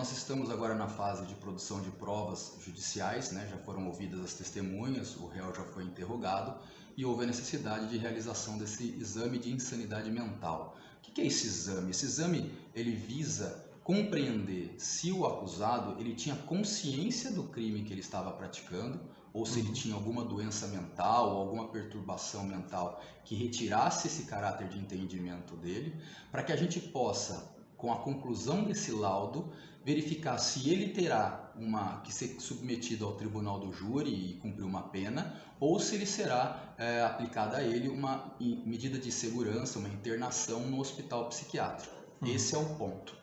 nós estamos agora na fase de produção de provas judiciais, né? Já foram ouvidas as testemunhas, o réu já foi interrogado e houve a necessidade de realização desse exame de insanidade mental. O que é esse exame? Esse exame ele visa compreender se o acusado ele tinha consciência do crime que ele estava praticando ou se ele tinha alguma doença mental ou alguma perturbação mental que retirasse esse caráter de entendimento dele, para que a gente possa, com a conclusão desse laudo, verificar se ele terá que ser submetido ao tribunal do júri e cumprir uma pena, ou se ele será aplicada a ele uma medida de segurança, uma internação no hospital psiquiátrico. Esse é o ponto.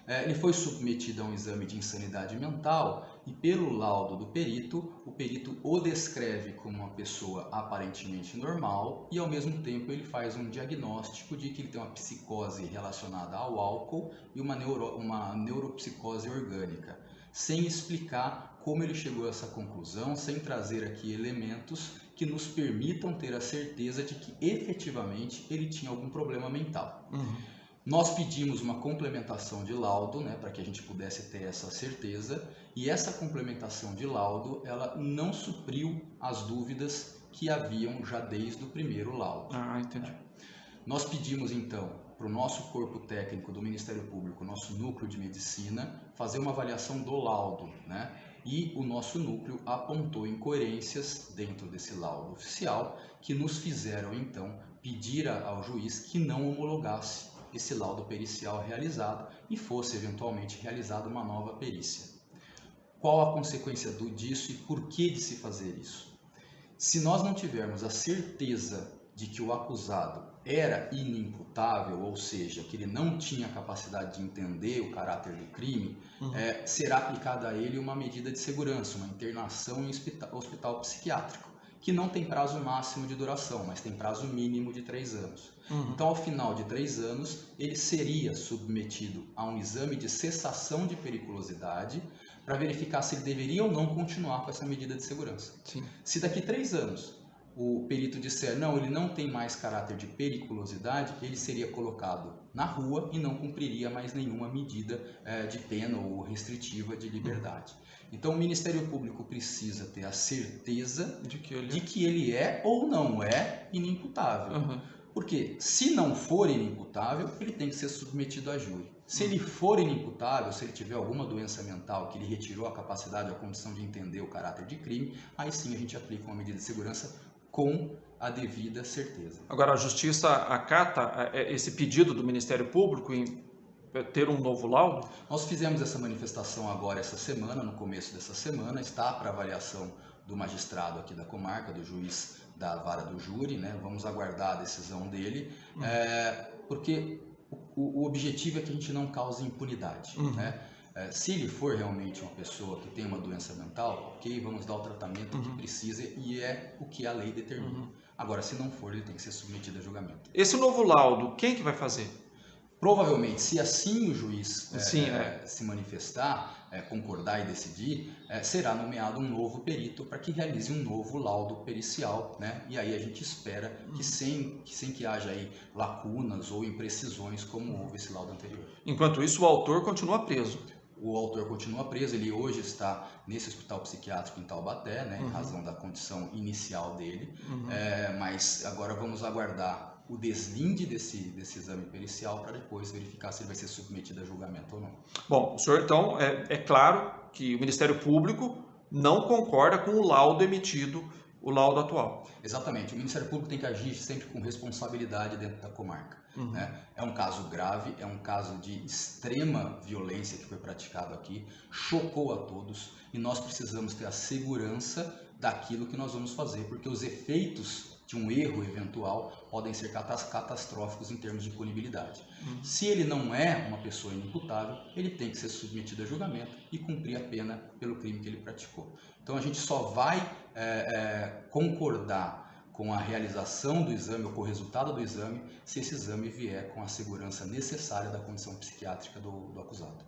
Ele foi submetido a um exame de insanidade mental e pelo laudo do perito, o perito o descreve como uma pessoa aparentemente normal e ao mesmo tempo ele faz um diagnóstico de que ele tem uma psicose relacionada ao álcool e uma neuropsicose orgânica, sem explicar como ele chegou a essa conclusão, sem trazer aqui elementos que nos permitam ter a certeza de que efetivamente ele tinha algum problema mental. Nós pedimos uma complementação de laudo, né, para que a gente pudesse ter essa certeza, e essa complementação de laudo, ela não supriu as dúvidas que haviam já desde o primeiro laudo. Entendi. Nós pedimos então para o nosso corpo técnico do Ministério Público, nosso núcleo de medicina, fazer uma avaliação do laudo, né? E o nosso núcleo apontou incoerências dentro desse laudo oficial que nos fizeram então pedir ao juiz que não homologasse esse laudo pericial realizado e fosse eventualmente realizada uma nova perícia. Qual a consequência disso e por que de se fazer isso? Se nós não tivermos a certeza de que o acusado era inimputável, ou seja, que ele não tinha capacidade de entender o caráter do crime, será aplicada a ele uma medida de segurança, uma internação em hospital psiquiátrico, que não tem prazo máximo de duração, mas tem prazo mínimo de 3 anos. Então, ao final de 3 anos, ele seria submetido a um exame de cessação de periculosidade para verificar se ele deveria ou não continuar com essa medida de segurança. Sim. Se daqui 3 anos o perito disser, não, ele não tem mais caráter de periculosidade, ele seria colocado na rua e não cumpriria mais nenhuma medida de pena ou restritiva de liberdade. Então o Ministério Público precisa ter a certeza de que ele é ou não é inimputável. Porque se não for inimputável, ele tem que ser submetido a júri. Se ele for inimputável, se ele tiver alguma doença mental que lhe retirou a capacidade, a condição de entender o caráter de crime, aí sim a gente aplica uma medida de segurança com a devida certeza. Agora, a Justiça acata esse pedido do Ministério Público em ter um novo laudo? Nós fizemos essa manifestação agora essa semana, no começo dessa semana, está para avaliação do magistrado aqui da comarca, do juiz da vara do júri, né? Vamos aguardar a decisão dele, porque o objetivo é que a gente não cause impunidade, né? Se ele for realmente uma pessoa que tem uma doença mental, ok, vamos dar o tratamento que precisa e é o que a lei determina. Agora, se não for, ele tem que ser submetido a julgamento. Esse novo laudo, quem que vai fazer? Provavelmente, se assim o juiz se manifestar, concordar e decidir, será nomeado um novo perito para que realize um novo laudo pericial, né? E aí a gente espera que sem que haja aí lacunas ou imprecisões como houve esse laudo anterior. Enquanto isso, o autor continua preso. O autor continua preso, ele hoje está nesse hospital psiquiátrico em Taubaté, né, em razão da condição inicial dele, mas agora vamos aguardar o deslinde desse exame pericial para depois verificar se ele vai ser submetido a julgamento ou não. Bom, o senhor então, é claro que o Ministério Público não concorda com o laudo emitido, o laudo atual. Exatamente, o Ministério Público tem que agir sempre com responsabilidade dentro da comarca. Né? É um caso grave, é um caso de extrema violência que foi praticado aqui, chocou a todos e nós precisamos ter a segurança daquilo que nós vamos fazer, porque os efeitos de um erro eventual podem ser catastróficos em termos de punibilidade. Se ele não é uma pessoa inimputável, ele tem que ser submetido a julgamento e cumprir a pena pelo crime que ele praticou. Então a gente só vai concordar com a realização do exame ou com o resultado do exame se esse exame vier com a segurança necessária da condição psiquiátrica do acusado.